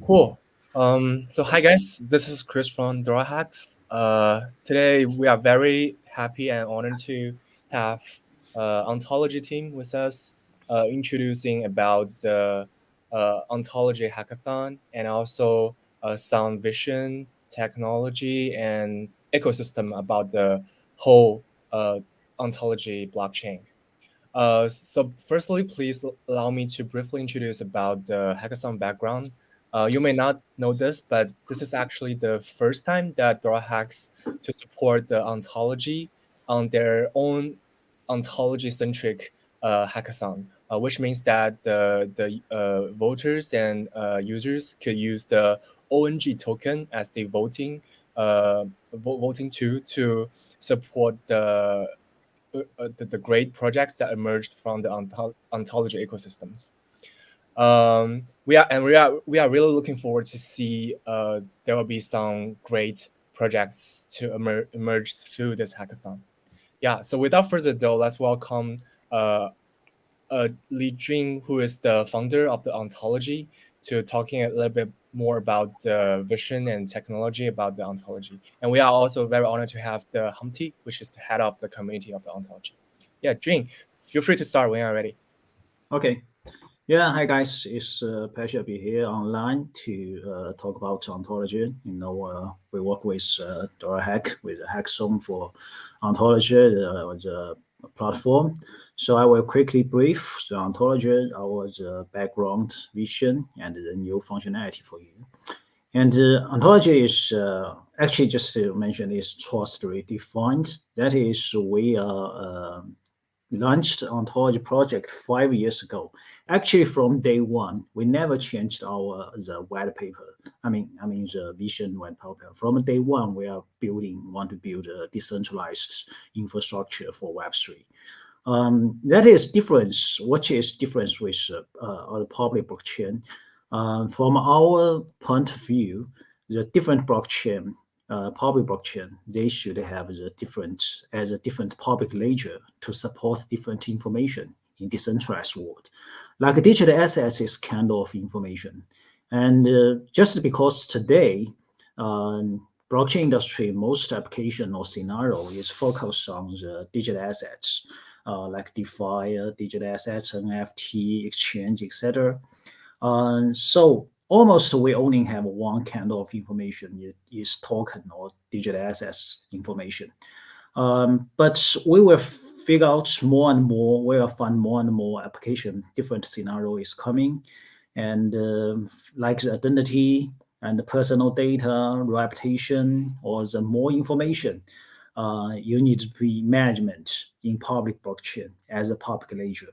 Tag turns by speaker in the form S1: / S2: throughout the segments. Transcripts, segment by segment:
S1: Cool. So hi guys, this is Chris from Dorahacks. Today we are very happy and honored to have Ontology team with us, introducing about the Ontology Hackathon and also some vision, technology, and ecosystem about the whole Ontology blockchain. So firstly, please allow me to briefly introduce about the hackathon background. You may not know this, but this is actually the first time that Dora hacks to support the ontology on their own ontology-centric hackathon, which means that the voters and users could use the ONG token as the voting tool to support the great projects that emerged from the ontology ecosystems. We are really looking forward to see there will be some great projects to emerge through this hackathon. Yeah. So without further ado, let's welcome Li Jun, who is the founder of the Ontology, to talking a little bit more about the vision and technology about the Ontology. And we are also very honored to have the Humpty, which is the head of the community of the Ontology. Yeah, Jun, feel free to start when you're ready.
S2: Okay. Yeah, hi guys. It's a pleasure to be here online to talk about ontology. We work with Dorahack with a hackathon for ontology, the platform. So I will quickly brief the ontology, our background, vision, and the new functionality for you. And ontology is actually, just to mention, is trust redefined. That is, we are launched Ontology project 5 years ago. Actually, from day one, we never changed the white paper. I mean the vision white paper. From day one, we are want to build a decentralized infrastructure for Web3. That is difference. What is difference with the public blockchain? From our point of view, the different blockchain, public blockchain, they should have the different public ledger to support different information in decentralized world. Like digital assets is kind of information, and just because today, blockchain industry most application or scenario is focused on the digital assets, like DeFi, digital assets, NFT, exchange, etc. So almost we only have one kind of information is token or digital assets information. But we will figure out more and more, we will find more and more application, different scenario is coming. And like the identity and the personal data, reputation, or the more information, you need to be management in public blockchain as a public ledger.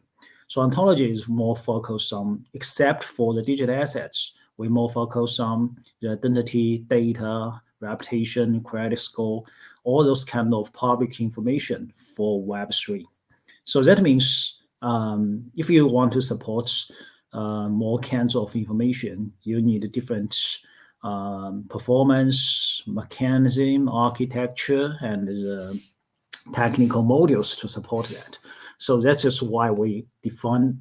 S2: So ontology is more focused on, except for the digital assets, we more focus on the identity, data, reputation, credit score, all those kind of public information for Web3. So that means if you want to support more kinds of information, you need different performance, mechanism, architecture, and the technical modules to support that. So that's just why we define,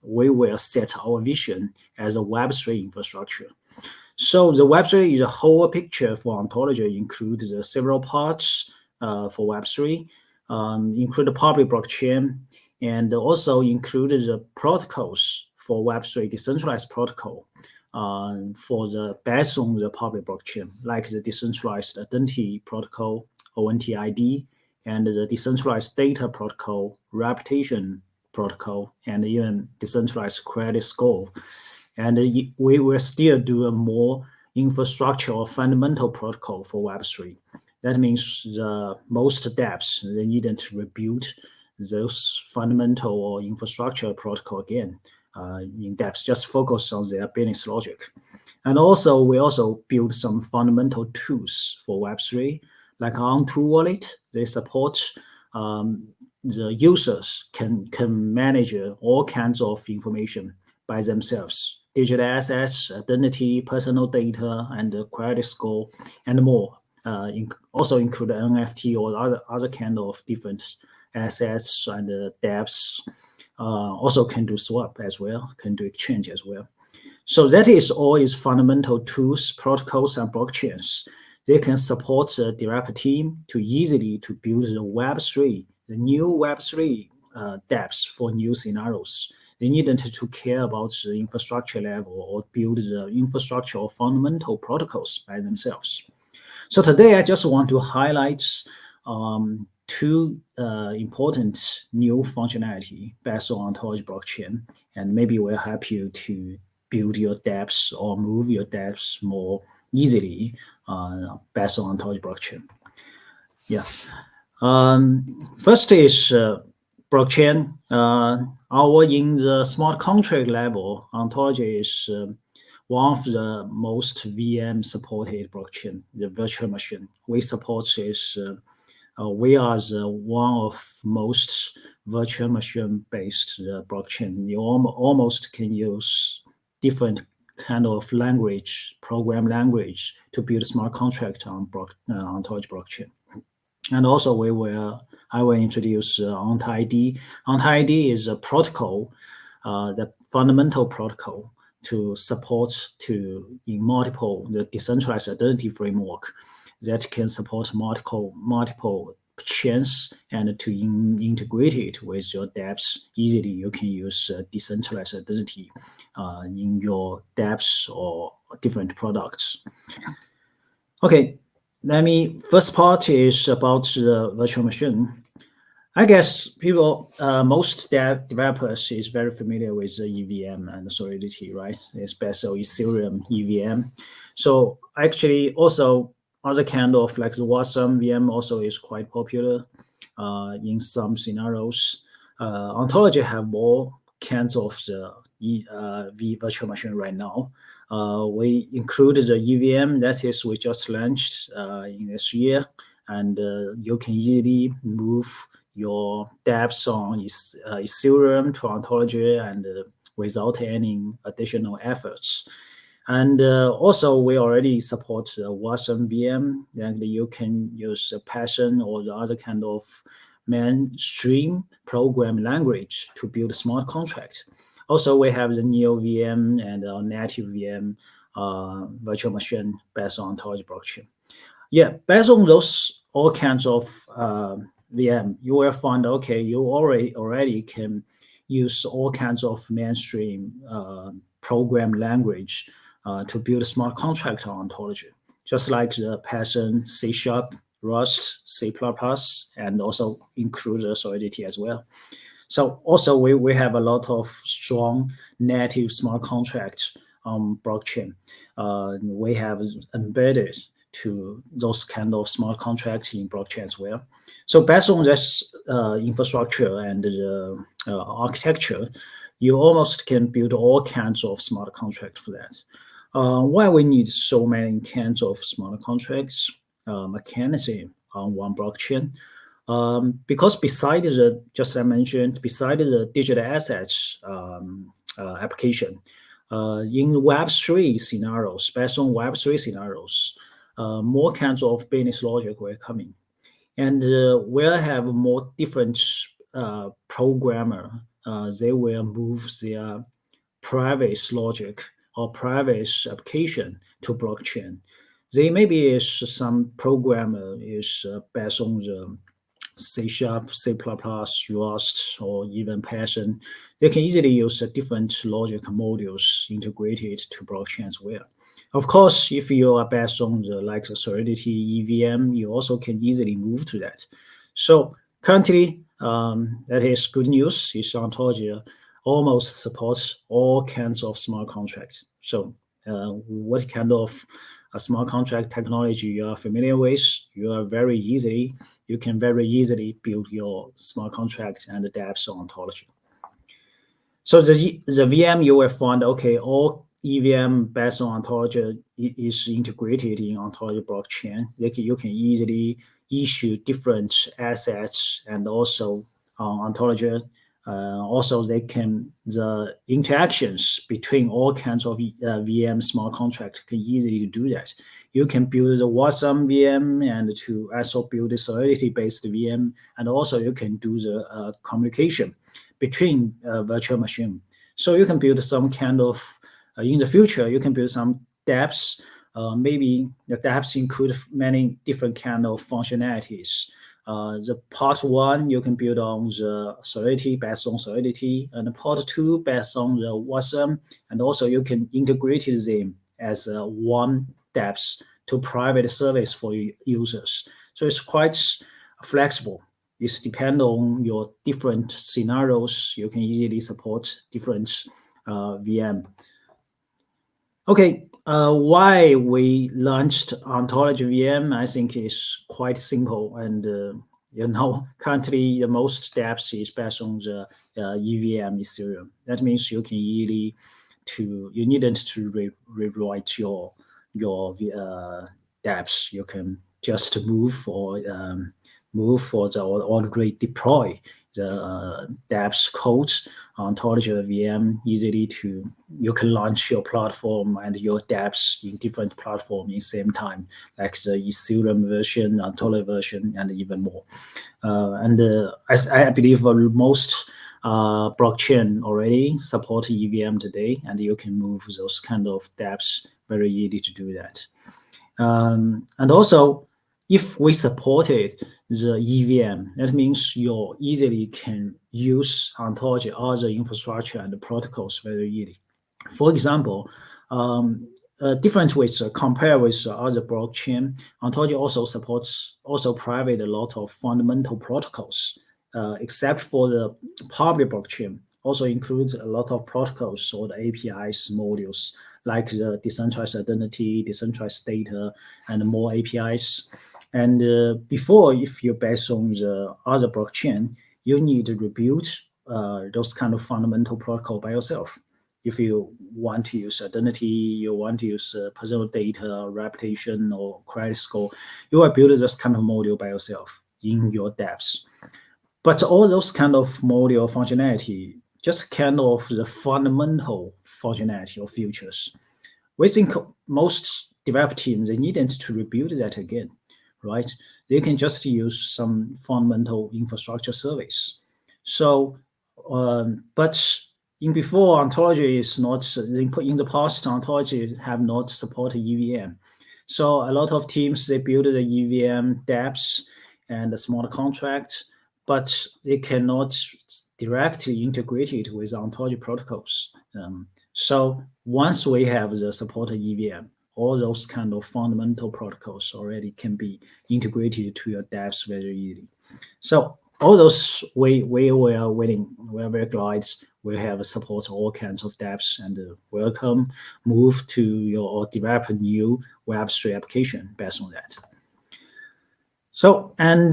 S2: we will set our vision as a Web3 infrastructure. So the Web3 is a whole picture for ontology, includes the several parts for Web3, include the public blockchain, and also include the protocols for Web3, decentralized protocol for the based on the public blockchain, like the decentralized identity protocol, ONTID, and the decentralized data protocol, reputation protocol, and even decentralized credit score. And we will still do a more infrastructure or fundamental protocol for Web3. That means the most dApps, they needn't rebuild those fundamental or infrastructure protocol again in dApps, just focus on their business logic. And also, we also build some fundamental tools for Web3, like Ontology Wallet. They support the users can manage all kinds of information by themselves: digital assets, identity, personal data, and the credit score, and more. Also include NFT or other kind of different assets and dApps. also can do swap as well, can do exchange as well. So that is all is fundamental tools, protocols, and blockchains. They can support the developer team to easily to build the Web3, the new Web3 dApps for new scenarios. They needn't to care about the infrastructure level or build the infrastructure or fundamental protocols by themselves. So today I just want to highlight two important new functionality based on Ontology blockchain, and maybe will help you to build your dApps or move your dApps more easily based on Ontology blockchain. Yeah. First is blockchain. Our in the smart contract level, Ontology is one of the most VM supported blockchain, the virtual machine. We support is we are the one of most virtual machine based blockchain. You almost can use different kind of language, program language to build smart contract on Ontology blockchain. And also I will introduce AntiD. AntiD is a protocol, the fundamental protocol to support in multiple the decentralized identity framework that can support multiple chains and to integrate it with your dApps easily. You can use decentralized identity in your dApps or different products. Okay, first part is about the virtual machine. I guess people, most developers is very familiar with the EVM and Solidity, right? Especially Ethereum EVM. So actually also other kind of like the Watson VM also is quite popular in some scenarios. Ontology have more kinds of the virtual machine right now. We included the EVM, that is we just launched in this year, and you can easily move your dApps on Ethereum to Ontology and without any additional efforts. And also we already support Watson VM, and you can use Python or the other kind of mainstream program language to build smart contract. Also, we have the Neo VM and native VM virtual machine based on Ontology blockchain. Yeah, based on those all kinds of VM, you will find okay, you already can use all kinds of mainstream program language to build a smart contract on Ontology, just like the Python, C#, Rust, C++, and also include the Solidity as well. So also we have a lot of strong native smart contracts on blockchain. We have embedded to those kind of smart contracts in blockchain as well. So based on this infrastructure and the architecture, you almost can build all kinds of smart contracts for that. Why we need so many kinds of smart contracts mechanism on one blockchain? Because beside the, just I mentioned, beside the digital assets application, in Web3 scenarios, based on Web3 scenarios, more kinds of business logic will come in. And we'll have more different programmer. They will move their private logic or private application to blockchain. They maybe is some programmer is based on the C#, C++, Rust, or even Python. They can easily use different logic modules integrated to blockchain as well. Of course, if you are based on the like the Solidity EVM, you also can easily move to that. So currently, that is good news. Is Ontology almost supports all kinds of smart contracts. So what kind of a smart contract technology you are familiar with, you can very easily build your smart contract and the dApps on Ontology. So the VM you will find, okay, all EVM based on Ontology is integrated in Ontology blockchain. You can easily issue different assets and also on Ontology. Also, the interactions between all kinds of VM smart contracts can easily do that. You can build the Watson VM and to also build the Solidity-based VM, and also you can do the communication between virtual machine. So you can build some kind of in the future you can build some dApps. Maybe the dApps include many different kind of functionalities. The part one you can build on the Solidity based on Solidity, and part two based on the WASM, and also you can integrate them as one dApps to private service for users. So it's quite flexible. It's depend on your different scenarios. You can easily support different VM. Okay, why we launched Ontology VM, I think is quite simple. And currently the most dApps is based on the EVM Ethereum. That means you can easily you needn't to rewrite your dApps. You can just move or already deploy the dApps codes Ontology VM easily you can launch your platform and your dApps in different platforms in same time, like the Ethereum version, Ontology version, and even more. As I believe most blockchain already support EVM today, and you can move those kind of dApps very easy to do that. And also, if we supported the EVM, that means you easily can use Ontology other infrastructure and protocols very easily. For example, different with compare with other blockchain, Ontology also provide a lot of fundamental protocols, except for the public blockchain. Also includes a lot of protocols or the APIs modules like the decentralized identity, decentralized data, and more APIs. And before, if you're based on the other blockchain, you need to rebuild those kind of fundamental protocol by yourself. If you want to use identity, you want to use personal data, reputation, or credit score, you will build this kind of module by yourself in your dApps. But all those kind of module functionality just kind of the fundamental functionality or features. We think most developer teams, they needn't to rebuild that again, right? They can just use some fundamental infrastructure service. So, but in before, Ontology is not, in the past, Ontology have not supported EVM. So a lot of teams, they build the EVM dApps and the smart contract, but they cannot directly integrate it with Ontology protocols. So once we have the supported EVM, all those kind of fundamental protocols already can be integrated to your dApps very easily. So all those we are waiting. We are very glad we have support all kinds of dApps, and welcome move to your or develop a new Web3 application based on that. So, and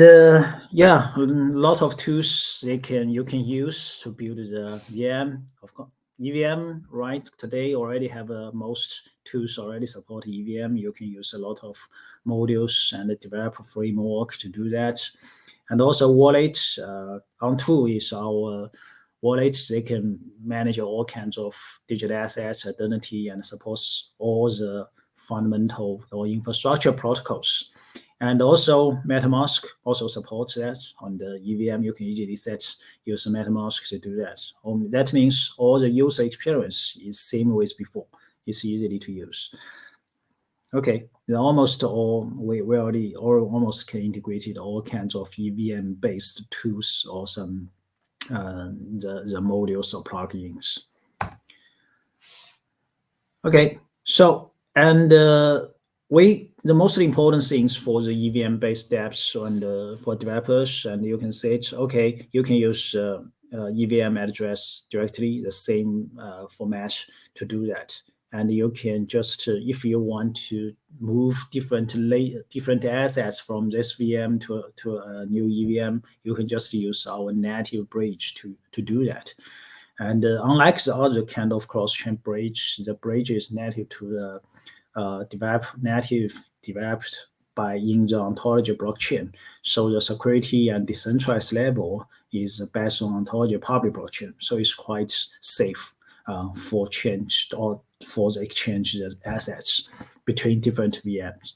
S2: yeah, a lot of tools you can use to build the VM. Of course, EVM, right? Today already have most tools already support EVM. You can use a lot of modules and develop a framework to do that. And also wallet, Onto is our wallet. They can manage all kinds of digital assets, identity, and supports all the fundamental or infrastructure protocols. And also MetaMask also supports that. On the EVM, you can easily use MetaMask to do that. That means all the user experience is same with before. It's easy to use. Okay, almost all we already almost can integrated all kinds of EVM based tools or some the modules or plugins. Okay, so and the most important things for the EVM based dApps and for developers, and you can say okay, you can use EVM address directly, the same format to do that. And you can just, if you want to move different assets from this VM to a new EVM, you can just use our native bridge to do that. And unlike the other kind of cross-chain bridge, the bridge is native to the developed by in the Ontology blockchain. So the security and decentralized level is based on Ontology public blockchain. So it's quite safe for change or for the exchange the assets between different VMs.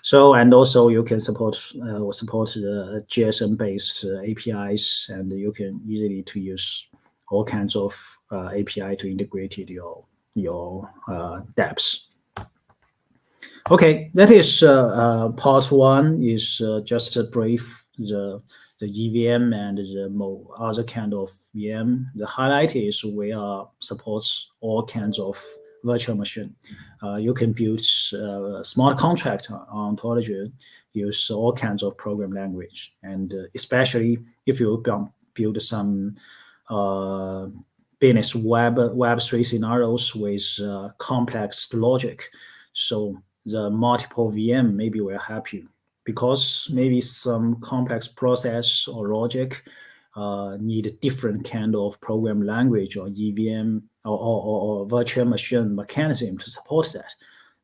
S2: So, and also you can support the GSM based APIs, and you can easily to use all kinds of API to integrate your dApps. Okay, that is part one. Is just a brief the EVM and the other kind of VM. The highlight is we supports all kinds of virtual machine. You can build smart contract on Ontology, use all kinds of program language, and especially if you build some business Web3 scenarios with complex logic. So the multiple VM maybe will help you because maybe some complex process or logic need different kind of program language or EVM or virtual machine mechanism to support that.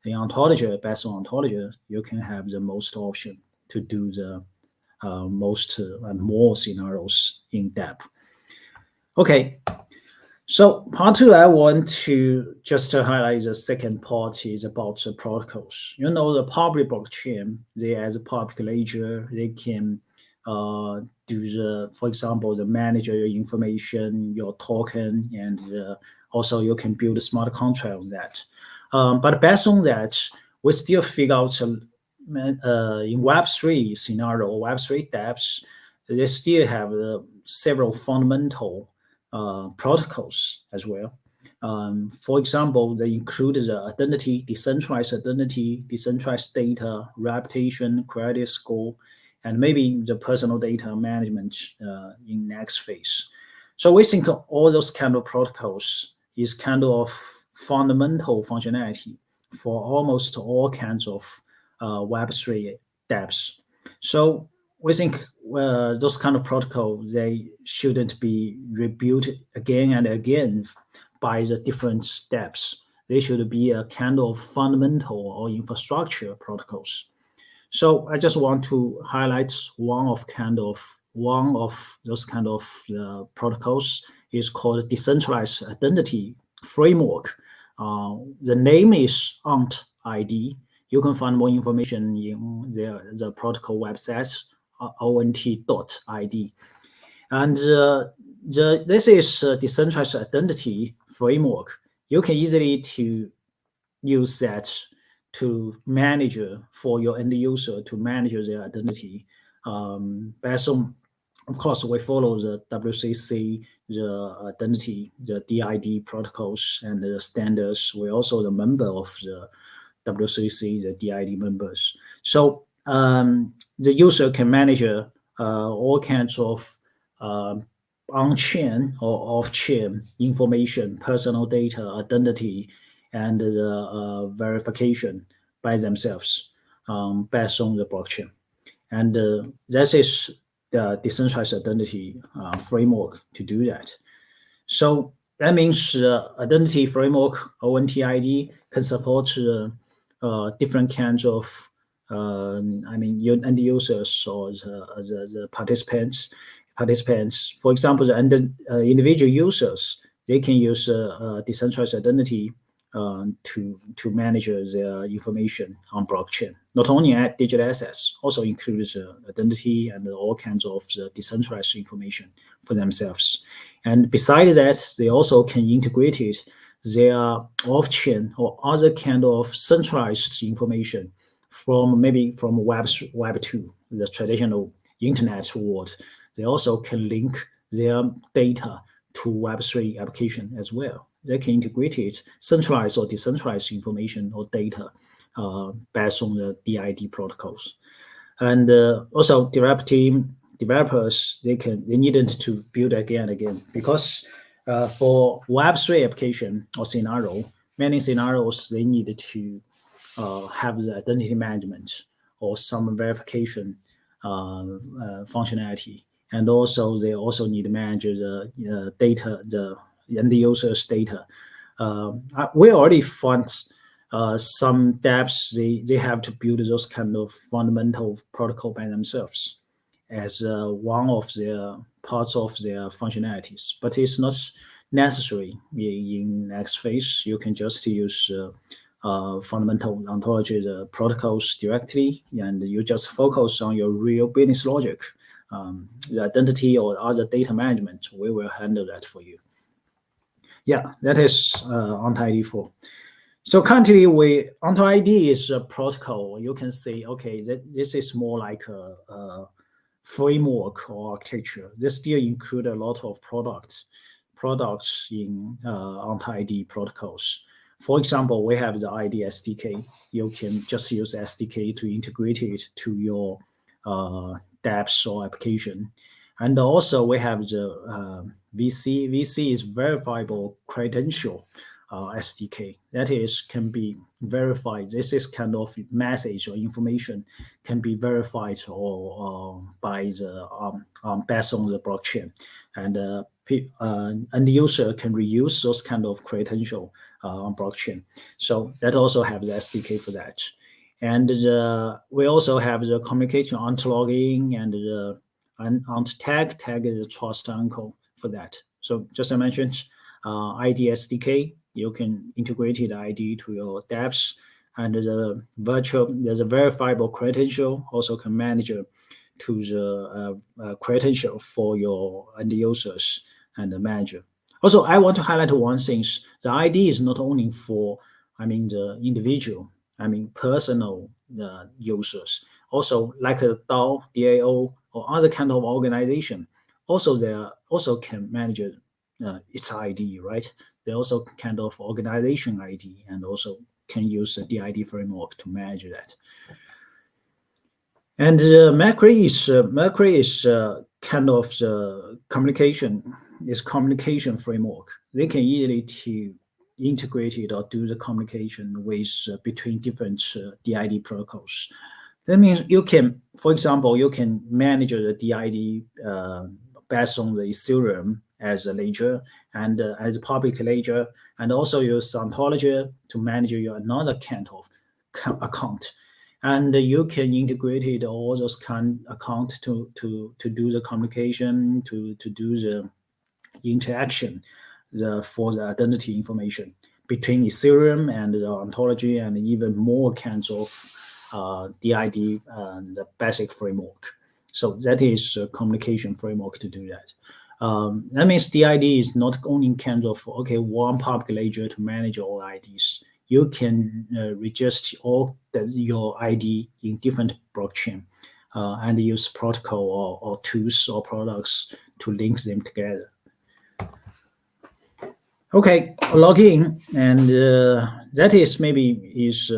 S2: In Ontology, based on Ontology, you can have the most option to do the most and more scenarios in depth. Okay, so part two, I want to just highlight the second part is about the protocols. You know, the public blockchain, they as a public ledger, they can do for example, the manage your information, your token, and also you can build a smart contract on that. But based on that, we still figure out in Web3 scenario, Web3 dApps, they still have several fundamental protocols as well. For example, they include the identity, decentralized identity, decentralized data, reputation, credit score, and maybe the personal data management in next phase. So we think all those kind of protocols is kind of fundamental functionality for almost all kinds of Web3 dApps. So we think those kind of protocol, they shouldn't be rebuilt again and again by the different steps. They should be a kind of fundamental or infrastructure protocols. So I just want to highlight one of those kind of protocols is called Decentralized Identity Framework. The name is AntiD. You can find more information in the protocol website, ont.id. And this is a decentralized identity framework. You can easily to use that to manage for your end user to manage their identity. Based on, of course, we follow the WCC, the identity, the DID protocols, and the standards. We're also the member of the WCC, the DID members. So the user can manage all kinds of on-chain or off-chain information, personal data, identity, and the verification by themselves based on the blockchain. And that is the decentralized identity framework to do that. So that means identity framework, ONTID, can support different kinds of end users or the participants. For example, the individual users, they can use decentralized identity to manage their information on blockchain. Not only digital assets, also includes identity and all kinds of the decentralized information for themselves. And besides that, they also can integrate it their off-chain or other kind of centralized information from Web 2, the traditional internet world. They also can link their data to Web3 application as well. They can integrate it, centralized or decentralized information or data based on the DID protocols. And also developers, they needed to build again and again because for Web3 application or scenario, many scenarios, they need to have the identity management or some verification functionality. And also, they also need to manage the data, the end user's data. We already found some dApps, they have to build those kind of fundamental protocol by themselves as one of their parts of their functionalities. But it's not necessary. In next phase, you can just use fundamental ontology the protocols directly, and you just focus on your real business logic. The identity or other data management, we will handle that for you. Yeah, that is OnTID for. So currently, OnTID is a protocol. You can say, okay, this is more like a framework or architecture. This still include a lot of products in OnTID protocols. For example, we have the ID SDK. You can just use SDK to integrate it to your dApps or application. And also we have the VC. VC is verifiable credential SDK. That is can be verified. This is kind of message or information can be verified or by the based on the blockchain, and and the user can reuse those kind of credential on blockchain. So that also have the SDK for that. And we also have the communication onto-logging and the onto-tag. Tag is a trust uncle for that. So just as I mentioned, ID SDK, you can integrate the ID to your dApps, and there's a verifiable credential also can manage to the credential for your end users and the manager. Also, I want to highlight one thing: the ID is not only for, the individual, personal users. Also, like a DAO, DAO, or other kind of organization, also they also can manage its ID, right? They also kind of organization ID and also can use the DID framework to manage that. And Macri is kind of the communication framework. They can easily to integrate it or do the communication with between different DID protocols. That means you can, for example, you can manage the DID based on the Ethereum as a ledger and as a public ledger, and also use Ontology to manage your another kind of account. And you can integrate it all those kind account to do the communication, to do the interaction for the identity information between Ethereum and the Ontology, and even more kinds of DID and the basic framework. So that is a communication framework to do that. That means DID is not only kind of one public ledger to manage all IDs. You can register all your ID in different blockchain and use protocol or tools or products to link them together. Okay, login, and that is maybe is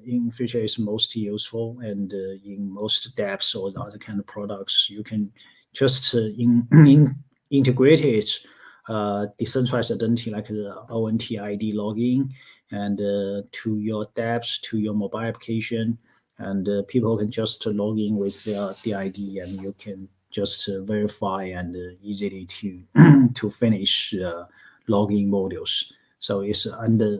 S2: in future is most useful, and in most dApps or other kind of products, you can just integrate it decentralized identity like the OntID login and to your dApps, to your mobile application, and people can just log in with the ID, and you can just verify and easily to to finish login modules. So it's under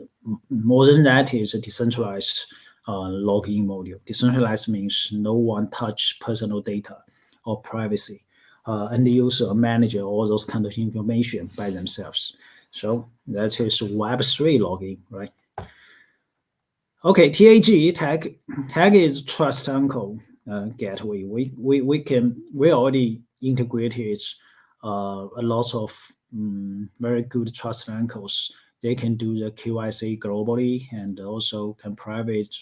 S2: more than that, it's a decentralized login module. Decentralized means no one touch personal data or privacy. And the user manage all those kind of information by themselves. So that is Web3 login, right? Okay, tag is trust uncle gateway. We already integrated a lot of very good trust uncles. They can do the KYC globally and also can private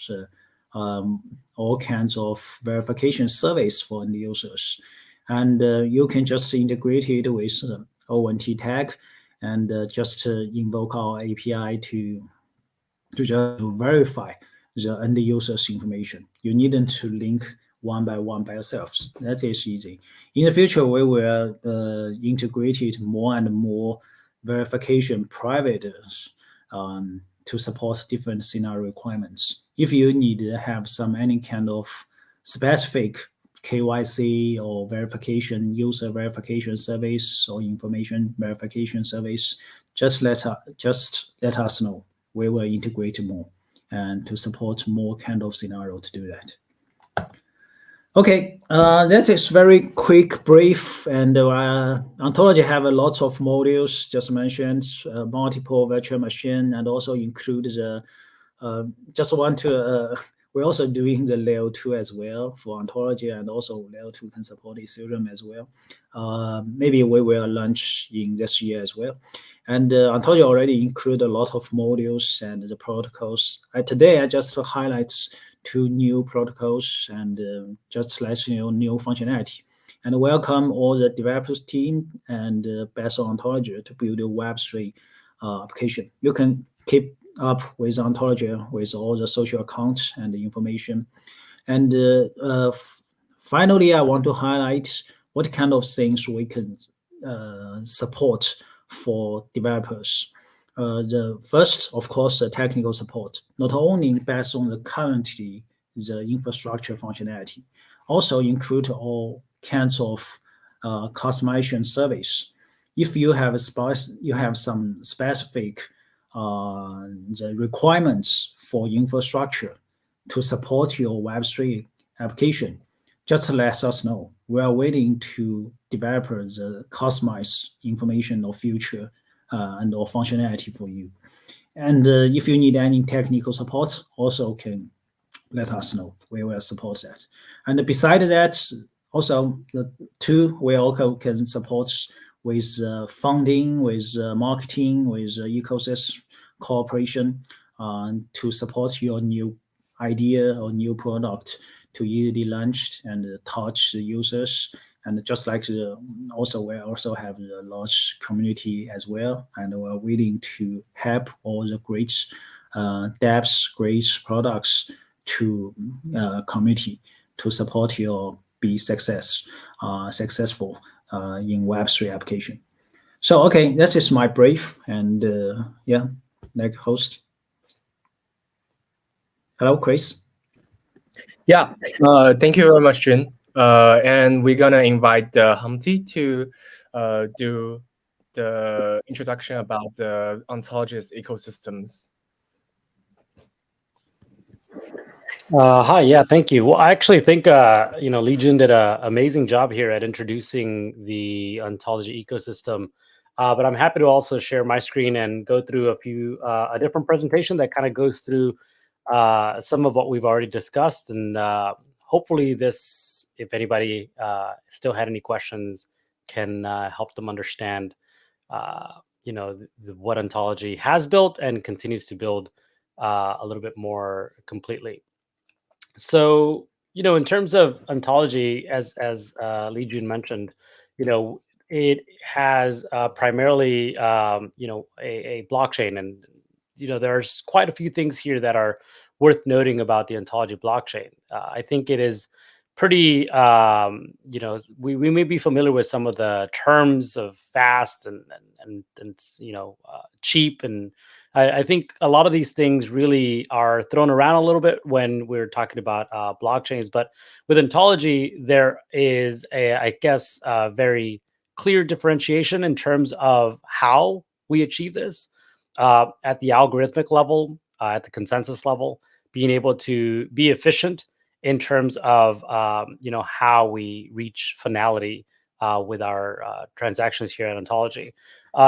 S2: all kinds of verification service for end users. And you can just integrate it with ONT tag and just invoke our API to just verify the end user's information. You needn't to link one by one by yourselves. That is easy. In the future, we will integrate it more and more verification private to support different scenario requirements. If you need to have any kind of specific KYC or verification, user verification service or information verification service, just let us know. We will integrate more and to support more kind of scenario to do that. Okay, that is very quick, brief, and Ontology have a lot of modules, just mentioned, multiple virtual machine, and also include the, just want to We're also doing the layer 2 as well for Ontology, and also layer 2 can support Ethereum as well. Maybe we will launch in this year as well. And Ontology already include a lot of modules and the protocols. Today, I just highlight 2 new protocols and just let you know new functionality. And welcome all the developers team and based on Ontology to build a Web3 application. You can keep up with Ontology with all the social accounts and the information. And finally, I want to highlight what kind of things we can support for developers. The first, of course, the technical support, not only based on the currently the infrastructure functionality, also include all kinds of customization service. If you have some specific the requirements for infrastructure to support your Web3 application, just let us know. We are waiting to develop the customized information or feature and or functionality for you. And if you need any technical support, also can let us know. We will support that. And besides that, also the 2, we also can support with funding, with marketing, with ecosystem cooperation to support your new idea or new product to easily launch and touch the users. And just like also we also have a large community as well, and we're willing to help all the great dApps, great products to community to support your be successful in Web3 application. So okay, that is my brief, and yeah, like host. Hello, Chris.
S1: Yeah, thank you very much, Jun. And we're gonna invite Humpty to do the introduction about the ontology's ecosystems.
S3: Hi, yeah, thank you. Well, I actually think Lee Jun did an amazing job here at introducing the ontology ecosystem. But I'm happy to also share my screen and go through a different presentation that kind of goes through some of what we've already discussed, and hopefully this, if anybody still had any questions, can help them understand what ontology has built and continues to build a little bit more completely. So, in terms of ontology, as Lee Jun mentioned, it has primarily a blockchain, and there's quite a few things here that are worth noting about the ontology blockchain. I think it is pretty we may be familiar with some of the terms of fast and cheap, and I think a lot of these things really are thrown around a little bit when we're talking about blockchains. But with ontology, there is I guess a very clear differentiation in terms of how we achieve this at the algorithmic level, at the consensus level, being able to be efficient in terms of how we reach finality with our transactions here at Ontology.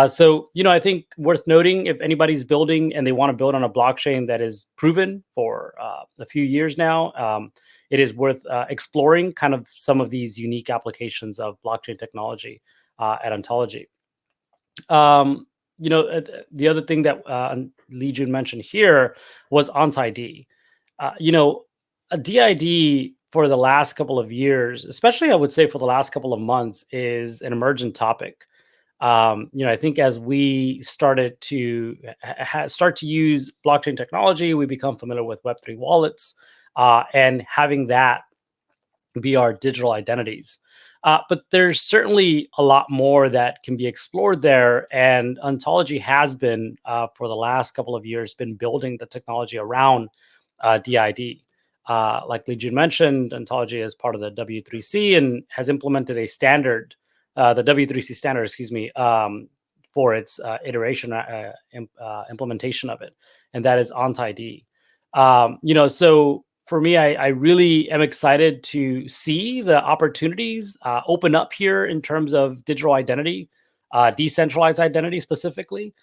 S3: So I think worth noting, if anybody's building and they want to build on a blockchain that is proven for a few years now, it is worth exploring kind of some of these unique applications of blockchain technology at Ontology. The other thing that Lee Jun mentioned here was AntiD. A DID for the last couple of years, especially I would say for the last couple of months, is an emergent topic. I think as we started to start to use blockchain technology, we become familiar with Web3 wallets and having that be our digital identities. But there's certainly a lot more that can be explored there, and Ontology has been, for the last couple of years, been building the technology around DID. Like Lee Jun mentioned, Ontology is part of the W3C and has implemented a standard, the W3C standard, excuse me, for its iteration implementation of it, and that is AntiD. So for me, I really am excited to see the opportunities open up here in terms of digital identity, decentralized identity specifically.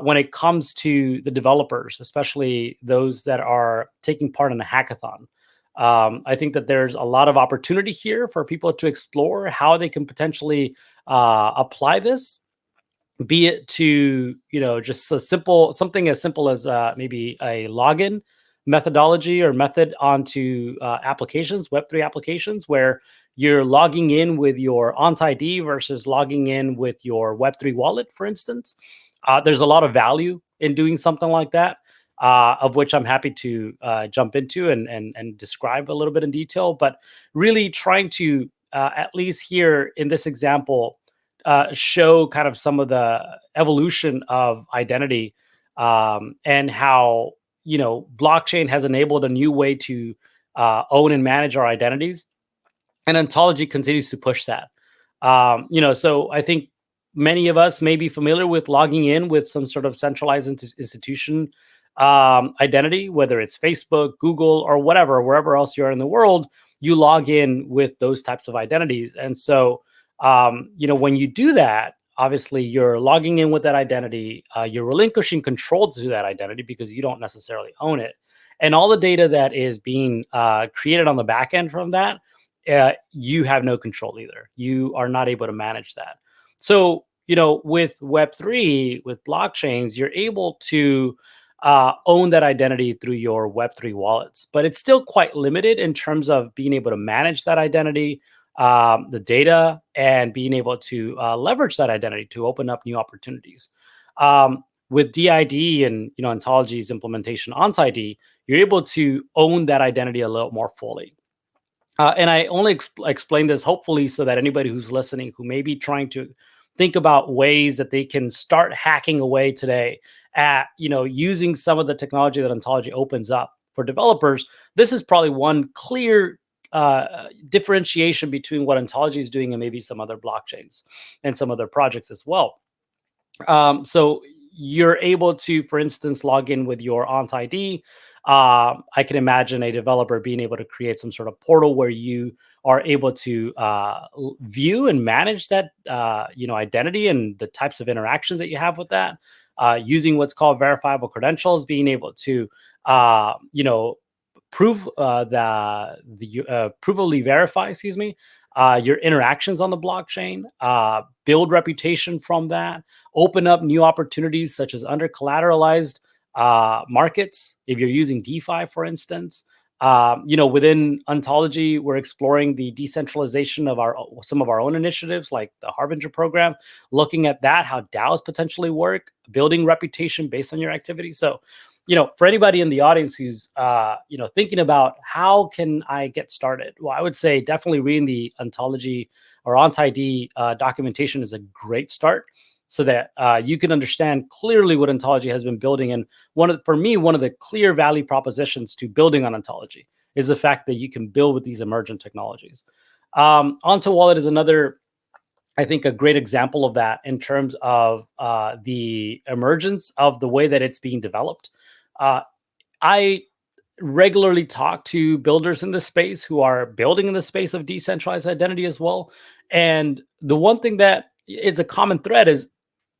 S3: when it comes to the developers, especially those that are taking part in a hackathon. I think that there's a lot of opportunity here for people to explore how they can potentially apply this, be it to, just something as simple as maybe a login methodology or method onto applications, Web3 applications, where you're logging in with your OntID versus logging in with your Web3 wallet, for instance. There's a lot of value in doing something like that, of which I'm happy to jump into and describe a little bit in detail. But really trying to, at least here in this example, show kind of some of the evolution of identity, and how blockchain has enabled a new way to own and manage our identities, and Ontology continues to push that. So I think many of us may be familiar with logging in with some sort of centralized institution identity, whether it's Facebook, Google, or whatever, wherever else you are in the world, you log in with those types of identities. And so, when you do that, obviously you're logging in with that identity, you're relinquishing control to that identity because you don't necessarily own it. And all the data that is being created on the back end from that, you have no control either. You are not able to manage that. So, with Web3, with blockchains, you're able to own that identity through your Web3 wallets, but it's still quite limited in terms of being able to manage that identity, the data, and being able to leverage that identity to open up new opportunities. With dID and Ontology's implementation OntID, you're able to own that identity a little more fully. And I only explain this hopefully so that anybody who's listening who may be trying to think about ways that they can start hacking away today at using some of the technology that Ontology opens up for developers, this is probably one clear differentiation between what Ontology is doing and maybe some other blockchains and some other projects as well. So you're able to, for instance, log in with your OntID. I can imagine a developer being able to create some sort of portal where you are able to view and manage that identity and the types of interactions that you have with that, using what's called verifiable credentials, being able to prove provably verify, your interactions on the blockchain, build reputation from that, open up new opportunities such as under collateralized markets. If you're using DeFi, for instance, within Ontology, we're exploring the decentralization of some of our own initiatives, like the Harbinger program, looking at that, how DAOs potentially work, building reputation based on your activity. So, for anybody in the audience who's, thinking about how can I get started? Well, I would say definitely reading the Ontology or OntID documentation is a great start, so that you can understand clearly what Ontology has been building. And for me, one of the clear value propositions to building on Ontology is the fact that you can build with these emergent technologies. Onto Wallet is another, I think, a great example of that in terms of the emergence of the way that it's being developed. I regularly talk to builders in this space who are building in the space of decentralized identity as well. And the one thing that is a common thread is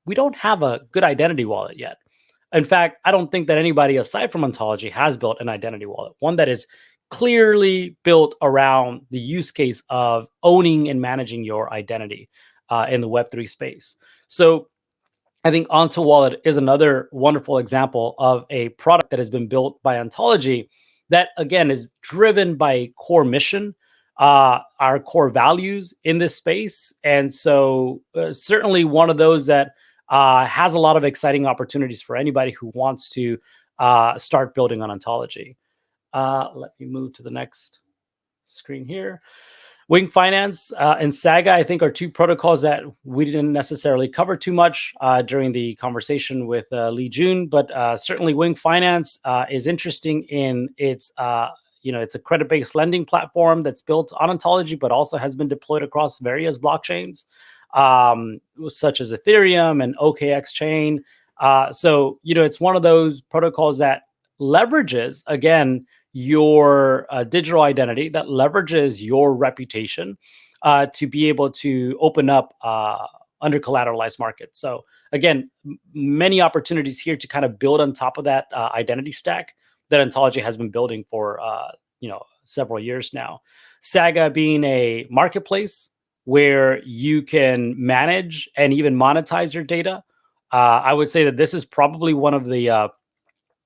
S3: we don't have a good identity wallet yet. In fact, I don't think that anybody aside from Ontology has built an identity wallet, one that is clearly built around the use case of owning and managing your identity in the Web3 space. So I think Onto Wallet is another wonderful example of a product that has been built by Ontology that, again, is driven by a core mission, our core values in this space. And so certainly one of those that has a lot of exciting opportunities for anybody who wants to start building on Ontology. Let me move to the next screen here. Wing Finance and Saga, I think, are two protocols that we didn't necessarily cover too much during the conversation with Lee Jun, but certainly Wing Finance is interesting in its, it's a credit-based lending platform that's built on Ontology, but also has been deployed across various blockchains, such as Ethereum and OKX chain. So, it's one of those protocols that leverages, again, your digital identity, that leverages your reputation to be able to open up under collateralized markets. So again, many opportunities here to kind of build on top of that identity stack that Ontology has been building for several years now. Saga being a marketplace where you can manage and even monetize your data. I would say that this is probably one of the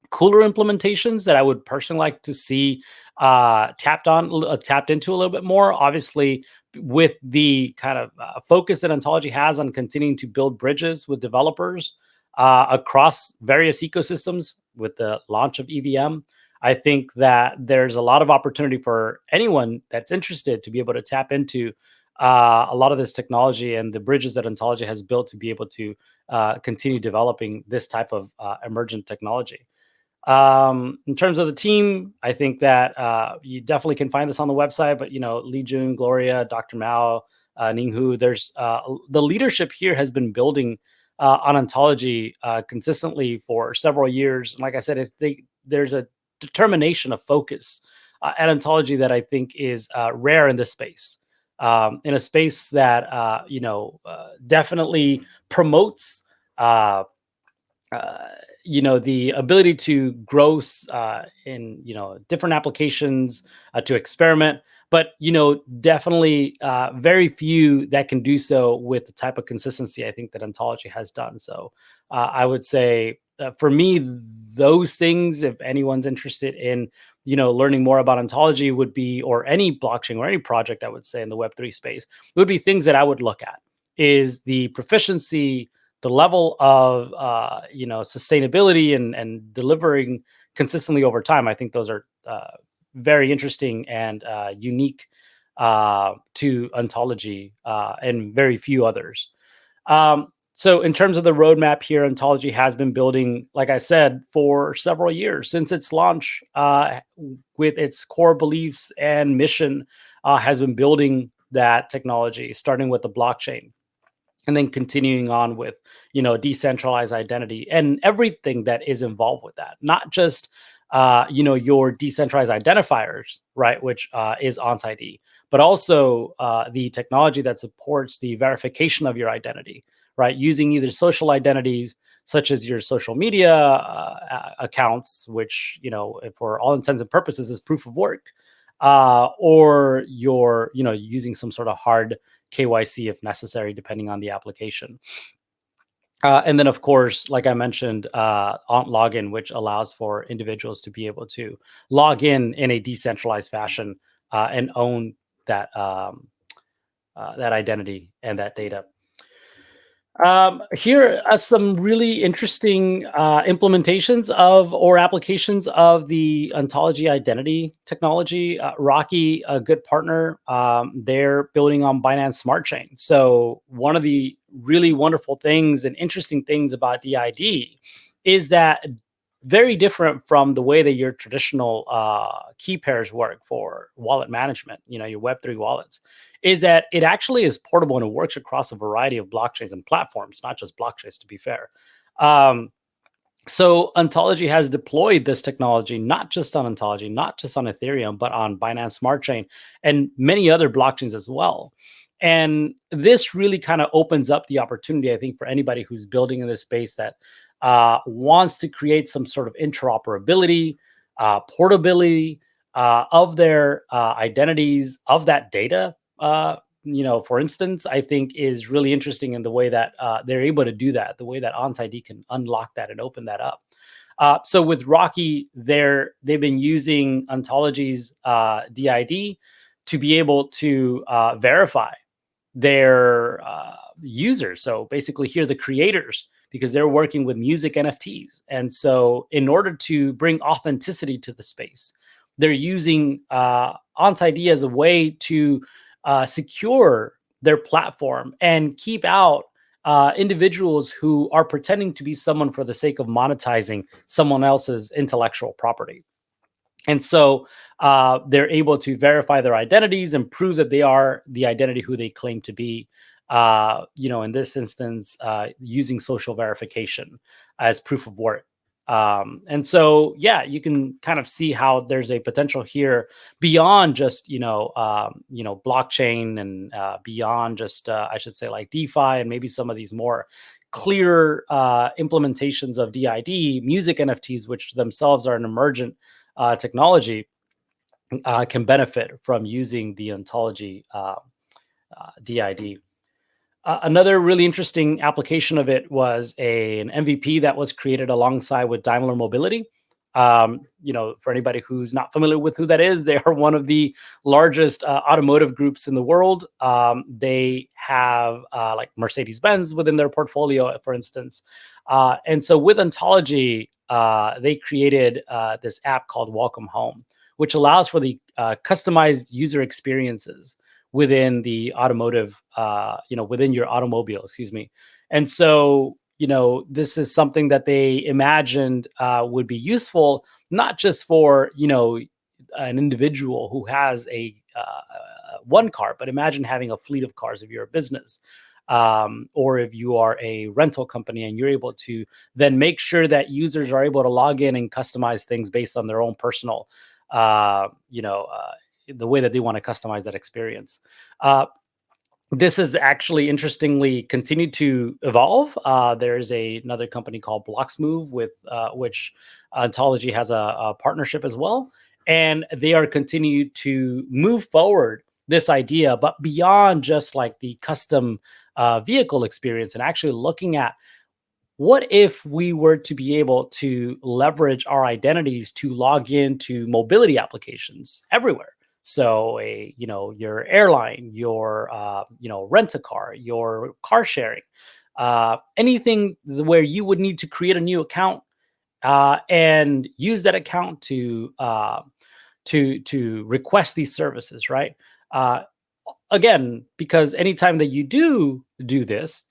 S3: cooler implementations that I would personally like to see tapped into a little bit more. Obviously, with the kind of focus that Ontology has on continuing to build bridges with developers across various ecosystems with the launch of EVM, I think that there's a lot of opportunity for anyone that's interested to be able to tap into a lot of this technology and the bridges that Ontology has built to be able to continue developing this type of emergent technology. In terms of the team, I think that you definitely can find this on the website, but Li Jun, Gloria, Dr. Mao, Ning Hu, there's the leadership here has been building on Ontology consistently for several years. And like I said, there's a determination of focus at Ontology that I think is rare in this space. In a space that definitely promotes the ability to grow in different applications, to experiment, but definitely very few that can do so with the type of consistency I think that Ontology has done. So I would say for me, those things, if anyone's interested in learning more about Ontology, would be, or any blockchain or any project, I would say in the Web3 space, would be things that I would look at, is the proficiency, the level of sustainability and delivering consistently over time. I think those are very interesting and unique to Ontology and very few others. So in terms of the roadmap here, Ontology has been building, like I said, for several years since its launch, with its core beliefs and mission, has been building that technology, starting with the blockchain, and then continuing on with decentralized identity and everything that is involved with that. Not just your decentralized identifiers, right, which is AntiD, but also the technology that supports the verification of your identity, right, using either social identities such as your social media accounts, which for all intents and purposes is proof of work, or you're using some sort of hard KYC if necessary, depending on the application. And then, of course, like I mentioned, Ont Login, which allows for individuals to be able to log in a decentralized fashion and own that that identity and that data. Here are some really interesting implementations of or applications of the Ontology identity technology. Rocky, a good partner, they're building on Binance Smart Chain. So one of the really wonderful things and interesting things about DID is that very different from the way that your traditional key pairs work for wallet management, your Web3 wallets, is that it actually is portable and it works across a variety of blockchains and platforms, not just blockchains, to be fair. So Ontology has deployed this technology, not just on Ontology, not just on Ethereum, but on Binance Smart Chain and many other blockchains as well. And this really kind of opens up the opportunity, I think, for anybody who's building in this space that wants to create some sort of interoperability, portability of their identities, of that data. For instance, I think is really interesting in the way that they're able to do that, the way that AntiD can unlock that and open that up. So with Rocky, they've been using Ontology's DID to be able to verify their users. So basically here, the creators, because they're working with music NFTs. And so in order to bring authenticity to the space, they're using AntiD as a way to secure their platform and keep out individuals who are pretending to be someone for the sake of monetizing someone else's intellectual property. And so they're able to verify their identities and prove that they are the identity who they claim to be, in this instance, using social verification as proof of work. And so, yeah, you can kind of see how there's a potential here beyond just, blockchain and beyond just, I should say, like DeFi and maybe some of these more clear implementations of DID, music NFTs, which themselves are an emergent technology, can benefit from using the Ontology DID. Another really interesting application of it was an MVP that was created alongside with Daimler Mobility. For anybody who's not familiar with who that is, they are one of the largest automotive groups in the world. They have like Mercedes-Benz within their portfolio, for instance. And so with Ontology, they created this app called Welcome Home, which allows for the customized user experiences within the automotive, within your automobile, excuse me. And so, this is something that they imagined would be useful, not just for, an individual who has a one car, but imagine having a fleet of cars if you're a business. Or if you are a rental company and you're able to then make sure that users are able to log in and customize things based on their own personal, the way that they want to customize that experience. This has actually interestingly continued to evolve. There's another company called Blocksmove with which Ontology has a partnership as well. And they are continuing to move forward this idea, but beyond just like the custom vehicle experience, and actually looking at what if we were to be able to leverage our identities to log into mobility applications everywhere. So your airline, your rent a car, your car sharing, anything where you would need to create a new account and use that account to request these services, right? Again, because anytime that you do this,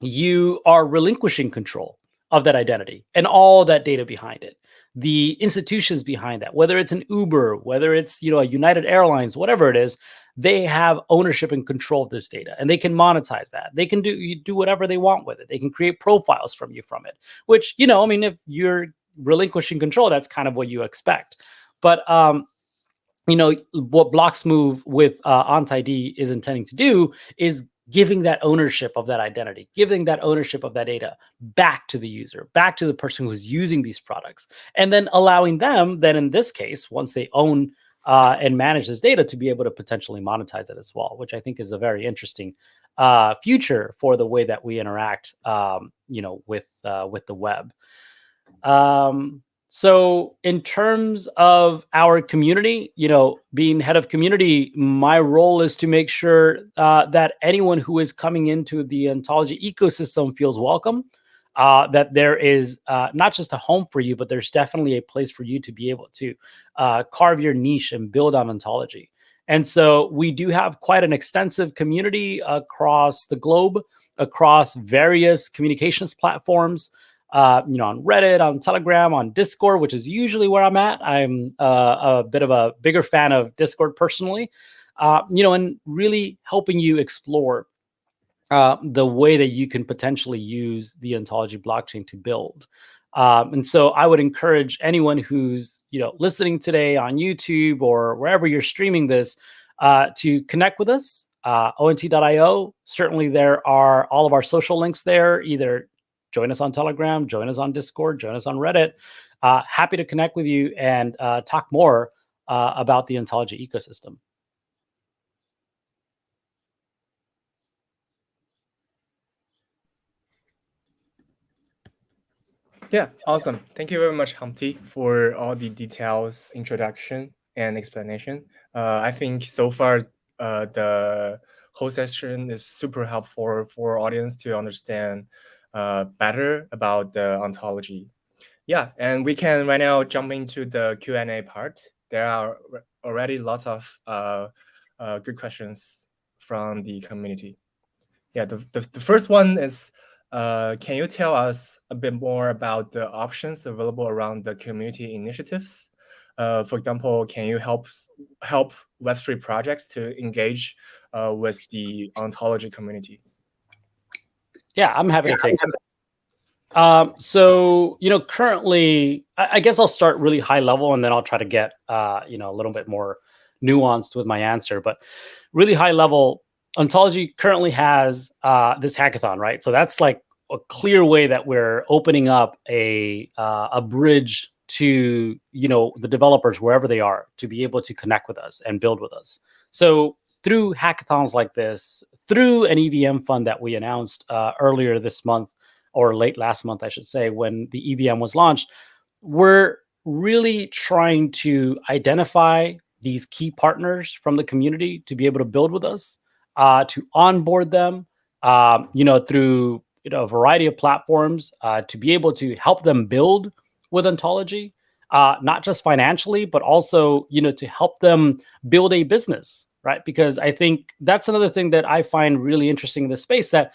S3: you are relinquishing control of that identity and all that data behind it, the institutions behind that, whether it's an Uber, whether it's a United Airlines, whatever it is, they have ownership and control of this data, and they can monetize that. They can do whatever they want with it. They can create profiles from you from it, which if you're relinquishing control, that's kind of what you expect. But what Blocksmove with AntiD is intending to do is giving that ownership of that identity, giving that ownership of that data back to the user, back to the person who's using these products, and then allowing them, then in this case, once they own and manage this data, to be able to potentially monetize it as well, which I think is a very interesting future for the way that we interact, with the web. So in terms of our community, being head of community, my role is to make sure that anyone who is coming into the Ontology ecosystem feels welcome, that there is not just a home for you, but there's definitely a place for you to be able to carve your niche and build on Ontology. And so we do have quite an extensive community across the globe, across various communications platforms. On Reddit, on Telegram, on Discord, which is usually where I'm at. I'm a bit of a bigger fan of Discord personally, and really helping you explore the way that you can potentially use the Ontology blockchain to build. And so I would encourage anyone who's listening today on YouTube or wherever you're streaming this to connect with us. ONT.io. Certainly, there are all of our social links there. Either join us on Telegram, join us on Discord, join us on Reddit. Happy to connect with you and talk more about the Ontology ecosystem.
S1: Yeah, awesome. Thank you very much, Humpty, for all the details, introduction, and explanation. I think so far the whole session is super helpful for audience to understand better about the ontology. Yeah, and we can right now jump into the Q&A part. There are already lots of good questions from the community. Yeah, the first one is, can you tell us a bit more about the options available around the community initiatives? For example, can you help Web3 projects to engage with the ontology community?
S3: Yeah, I'm happy to take this. So, currently, I guess I'll start really high level and then I'll try to get, a little bit more nuanced with my answer. But really high level, Ontology currently has this hackathon, right? So that's like a clear way that we're opening up a bridge to the developers wherever they are to be able to connect with us and build with us. So through hackathons like this, through an EVM fund that we announced earlier this month, or late last month, I should say, when the EVM was launched, we're really trying to identify these key partners from the community to be able to build with us, to onboard them, through a variety of platforms, to be able to help them build with Ontology, not just financially, but also to help them build a business, right? Because I think that's another thing that I find really interesting in this space, that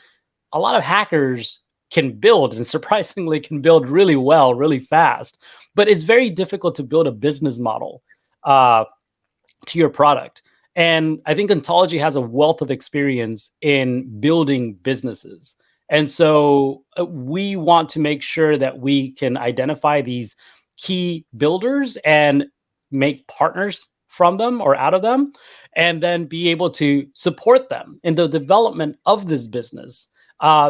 S3: a lot of hackers can build, and surprisingly can build really well, really fast. But it's very difficult to build a business model to your product. And I think Ontology has a wealth of experience in building businesses. And so we want to make sure that we can identify these key builders and make partners from them or out of them, and then be able to support them in the development of this business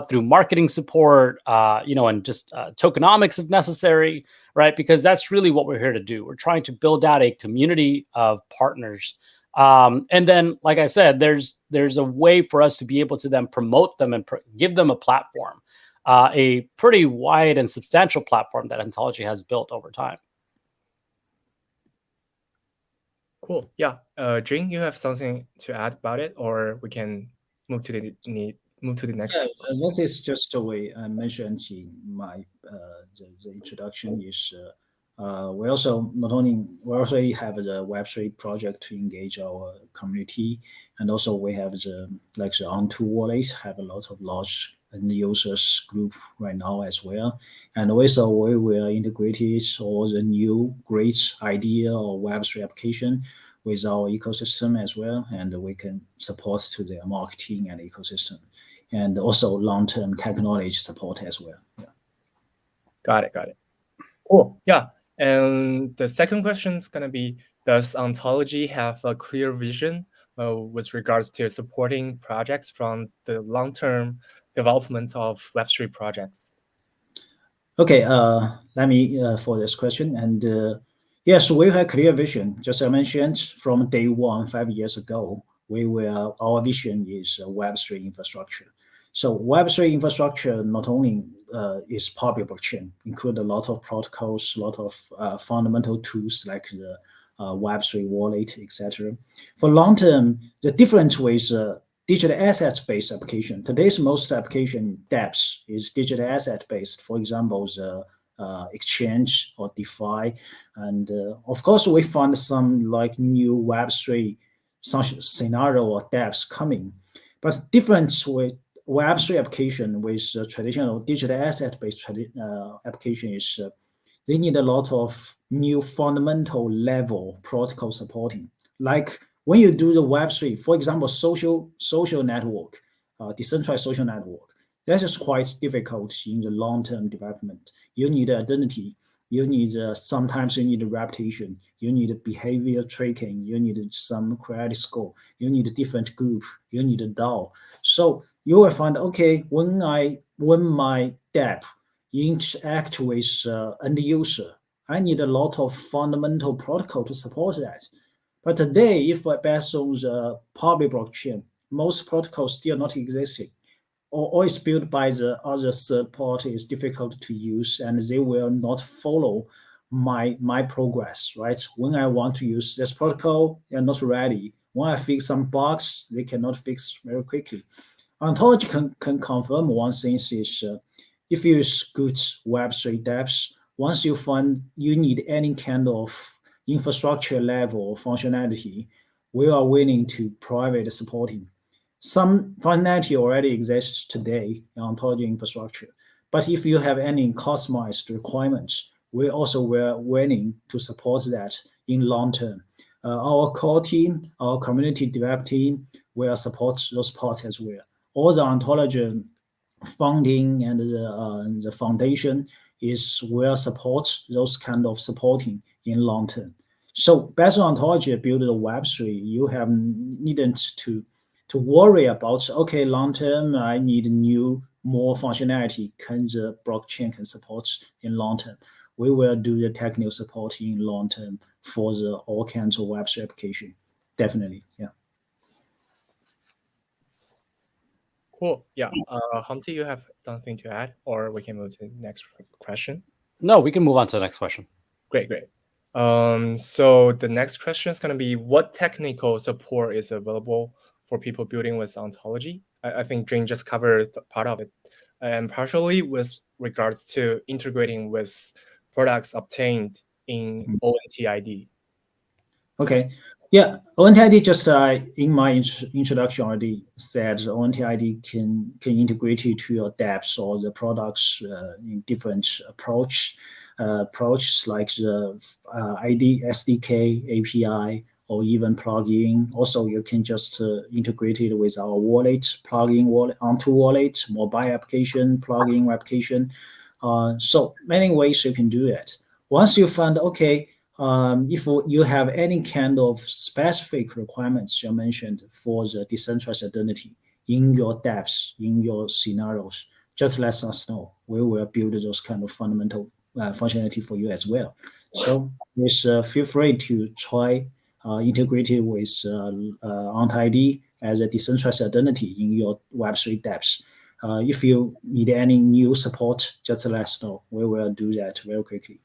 S3: through marketing support, and just tokenomics if necessary, right? Because that's really what we're here to do. We're trying to build out a community of partners. And then, like I said, there's a way for us to be able to then promote them and give them a platform, a pretty wide and substantial platform that Ontology has built over time.
S1: Cool. Yeah. Jing, you have something to add about it, or we can move to the next.
S2: Yeah, that is just the way I mentioned in my the introduction. Is we also have the Web3 project to engage our community, and also we have the Ontology Wallet have a lot of large users group right now as well, and also we will integrate all the new great idea or Web3 application with our ecosystem as well, and we can support to their marketing and ecosystem, and also long-term technology support as well. Yeah.
S1: Got it. Cool. Yeah. And the second question is going to be, does Ontology have a clear vision with regards to supporting projects from the long-term development of Web3 projects?
S2: Okay, let me for this question. And yes, we have clear vision. Just as I mentioned, from day one, 5 years ago, our vision is Web3 infrastructure. So Web3 infrastructure not only is public blockchain, include a lot of protocols, a lot of fundamental tools like the Web3 wallet, etc. For long term, the difference with digital assets-based application. Today's most application dApps is digital asset-based. For example, the exchange or DeFi, and of course we found some like new Web3 scenario or dApps coming, but difference with Web3 application with traditional digital asset-based application is they need a lot of new fundamental level protocol supporting. Like when you do the Web3, for example, social network, decentralized social network, that is quite difficult in the long-term development. You need identity. You need sometimes you need reputation. You need behavior tracking. You need some credit score. You need a different group. You need a DAO. So you will find, okay, when my dApp interact with end user, I need a lot of fundamental protocol to support that. But today, if based on the public blockchain, most protocols still not existing, or is built by the other third party is difficult to use, and they will not follow my progress, right? When I want to use this protocol, they're not ready. When I fix some bugs, they cannot fix very quickly. Ontology can confirm one thing is if you use good Web3 dApps, once you find you need any kind of infrastructure level functionality, we are willing to provide supporting. Some functionality already exists today in Ontology infrastructure, but if you have any customized requirements, we also were willing to support that in long term. Our core team, our community development team, will support those parts as well. All the Ontology funding and the foundation will support those kind of supporting in long term. So based on Ontology build the Web3, you have needn't to worry about, okay, long term I need new more functionality can the blockchain can support in long term. We will do the technical support in long term for the all kinds of Web3 application. Definitely, yeah.
S1: Cool. Yeah. Humpty, you have something to add, or we can move to the next question?
S3: No, we can move on to the next question.
S1: Great. So the next question is going to be, what technical support is available for people building with Ontology? I think Jane just covered part of it, and partially with regards to integrating with products obtained in ONTID.
S2: Okay. Yeah, ONTID just in my introduction already said ONTID can integrate it to your dApps or the products in different approaches like the ID SDK API or even plugin. Also, you can just integrate it with our wallet, plugin wallet, onto wallet, mobile application, plugin application. So many ways you can do it. Once you find okay. If you have any kind of specific requirements you mentioned for the decentralized identity in your dApps, in your scenarios, just let us know. We will build those kind of fundamental functionality for you as well. So please feel free to try integrate it with AntiD as a decentralized identity in your Web3 dApps. If you need any new support, just let us know. We will do that very quickly.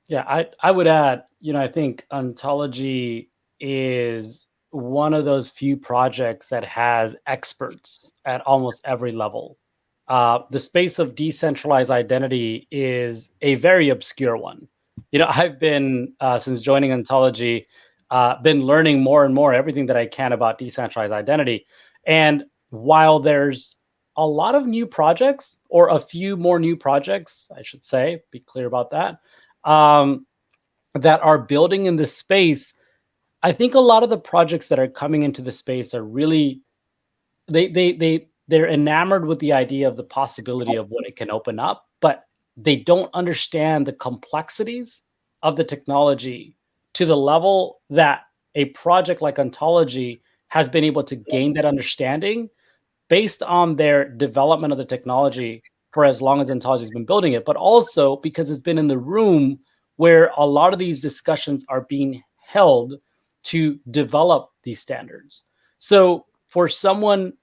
S3: Yeah, I would add, I think Ontology is one of those few projects that has experts at almost every level. The space of decentralized identity is a very obscure one. I've been, since joining Ontology, been learning more and more everything that I can about decentralized identity. And while there's a lot of new projects, or a few more new projects, I should say, be clear about that, that are building in this space, I think a lot of the projects that are coming into the space are really, they're enamored with the idea of the possibility of what it can open up, but they don't understand the complexities of the technology to the level that a project like Ontology has been able to gain that understanding based on their development of the technology for as long as Ontology has been building it, but also because it's been in the room where a lot of these discussions are being held to develop these standards. So for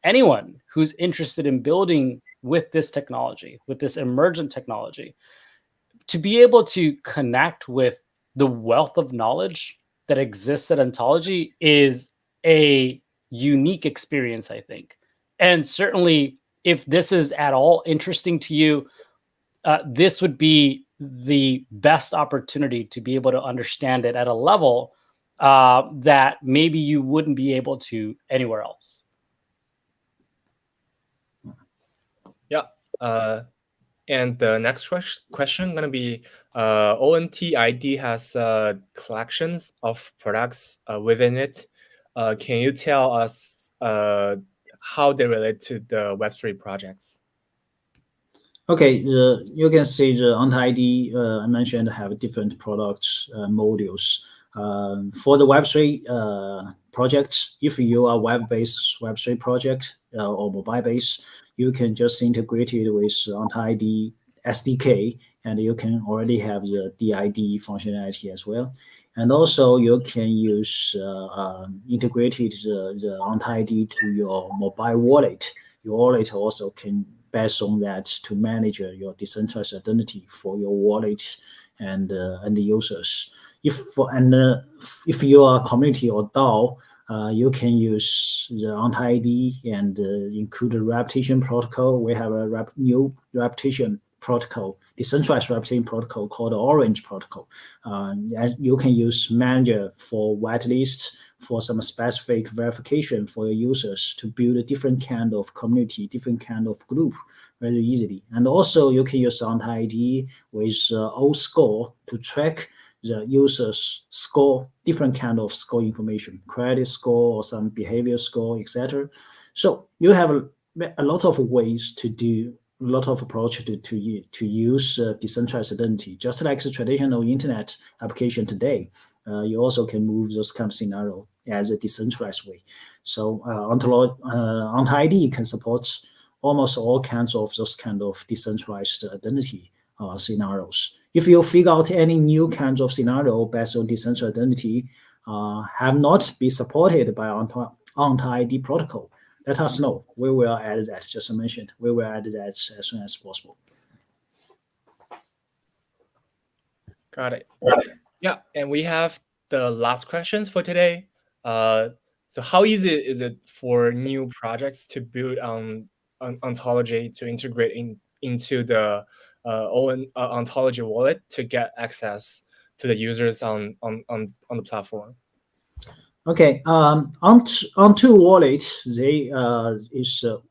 S3: anyone who's interested in building with this technology, with this emergent technology, to be able to connect with the wealth of knowledge that exists at Ontology is a unique experience, I think. And certainly, if this is at all interesting to you, this would be the best opportunity to be able to understand it at a level that maybe you wouldn't be able to anywhere else.
S1: Yeah. And the next question going to be, ONTID has collections of products within it. Can you tell us how they relate to the Web3 projects?
S2: Okay, you can see the AntiD I mentioned have different products modules. For the Web3 projects, if you are web-based Web3 project or mobile-based, you can just integrate it with AntiD SDK, and you can already have the dID functionality as well. And also, you can use integrated the AntiD to your mobile wallet. Your wallet also can based on that to manage your decentralized identity for your wallet and the users. If you are a community or DAO, you can use the AntiD and include a reputation protocol. We have a new reputation protocol, decentralized reputation protocol called the Orange protocol. You can use manager for whitelist for some specific verification for your users to build a different kind of community, different kind of group very easily. And also you can use AntiD with O-score to track the users score, different kind of score information, credit score or some behavior score, etc. So you have a lot of ways to do, a lot of approach to use decentralized identity, just like the traditional internet application today. You also can move those kind of scenario as a decentralized way. So AntiD can support almost all kinds of those kind of decentralized identity scenarios. If you figure out any new kinds of scenario based on decentralized identity have not been supported by AntiD protocol, let us know. We will add that, just mentioned. We will add that as soon as possible.
S1: Got it. Yeah, and we have the last questions for today. So how easy is it for new projects to build on ontology to integrate into the ontology wallet to get access to the users on the platform?
S2: Okay, onto wallet, they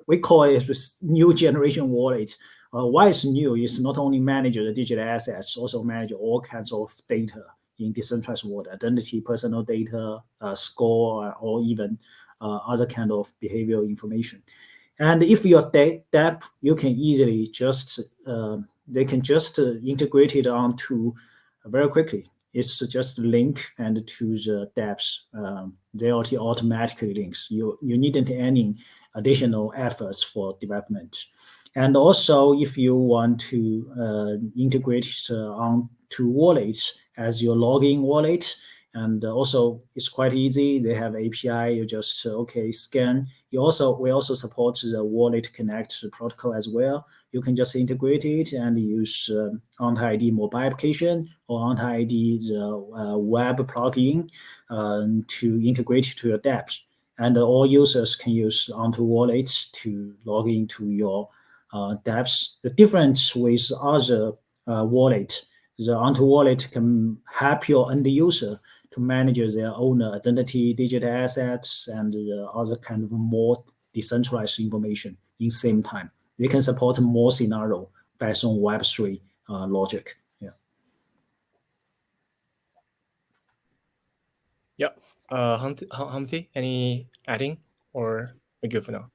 S2: we call it new generation wallet. Why it's new is not only manage the digital assets, also manage all kinds of data in decentralized world, identity, personal data, score, or even other kind of behavioral information. And if you're dApp, you can easily just they can just integrate it onto very quickly. It's just link and to the dApps. They automatically links. You needn't any additional efforts for development. And also, if you want to integrate onto wallets as your login wallet, and also it's quite easy. They have API. You just scan. We also support the Wallet Connect protocol as well. You can just integrate it and use AntiD mobile application or AntiD the web plugin to integrate to your dApps. And all users can use Onto Wallet to log into your dApps. The difference with other wallet, the Onto Wallet can help your end user to manage their own identity, digital assets, and other kind of more decentralized information in same time. They can support more scenario based on Web3 logic. Yeah.
S1: Yeah. Humpty, any adding or we good for now?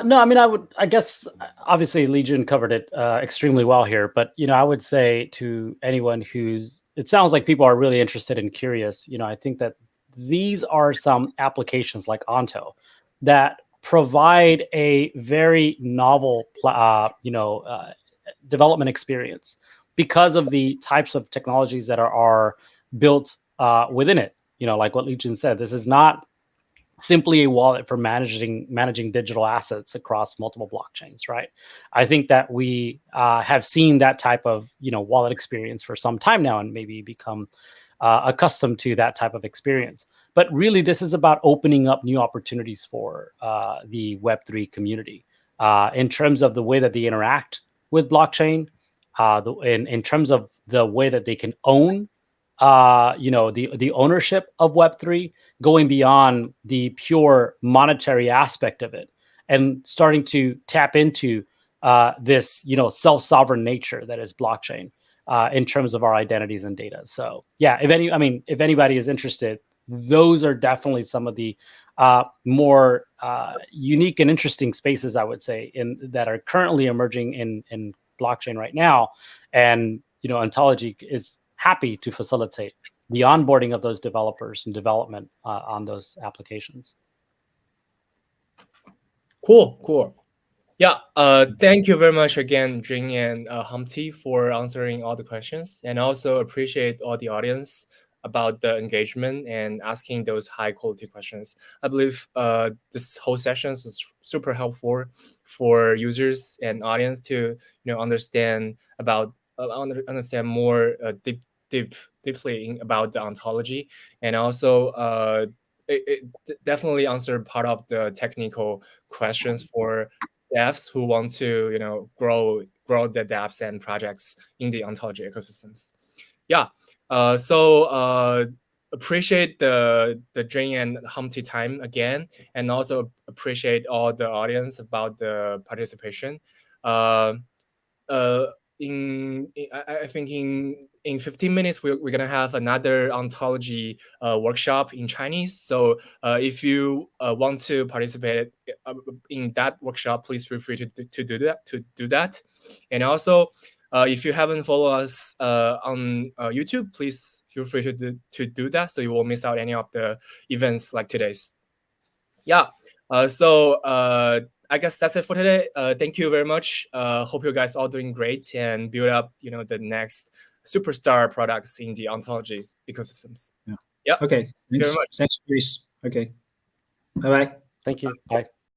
S3: No, I mean, I guess, obviously Legion covered it extremely well here, but, I would say to anyone it sounds like people are really interested and curious, I think that these are some applications like Onto that provide a very novel, development experience because of the types of technologies that are built within it. Like what Legion said, this is not simply a wallet for managing digital assets across multiple blockchains, right? I think that we have seen that type of wallet experience for some time now, and maybe become accustomed to that type of experience. But really, this is about opening up new opportunities for the Web3 community in terms of the way that they interact with blockchain, in terms of the way that they can own the ownership of Web3, going beyond the pure monetary aspect of it and starting to tap into this self-sovereign nature that is blockchain in terms of our identities and data. So yeah, if anybody is interested, those are definitely some of the more unique and interesting spaces, I would say, that are currently emerging in blockchain right now. And Ontology is happy to facilitate the onboarding of those developers and development on those applications.
S1: Cool. Yeah, thank you very much again, Jing and Humpty, for answering all the questions, and also appreciate all the audience about the engagement and asking those high quality questions. I believe this whole session is super helpful for users and audience to understand about understand more deeply about the ontology, and also it definitely answered part of the technical questions for devs who want to grow the dApps and projects in the ontology ecosystems. Yeah. So appreciate the Jing and Humpty time again, and also appreciate all the audience about the participation. I think in 15 minutes we're gonna have another ontology workshop in Chinese. So if you want to participate in that workshop, please feel free to do that. And also, if you haven't followed us on YouTube, please feel free to do that, so you won't miss out any of the events like today's. Yeah. So I guess that's it for today. Thank you very much. Hope you guys all doing great and build up, the next superstar products in the ontology ecosystems.
S2: Yeah.
S1: Yep.
S2: Okay.
S1: Thank you very much.
S2: Thanks, Chris. Okay. Bye bye.
S3: Thank you. Bye.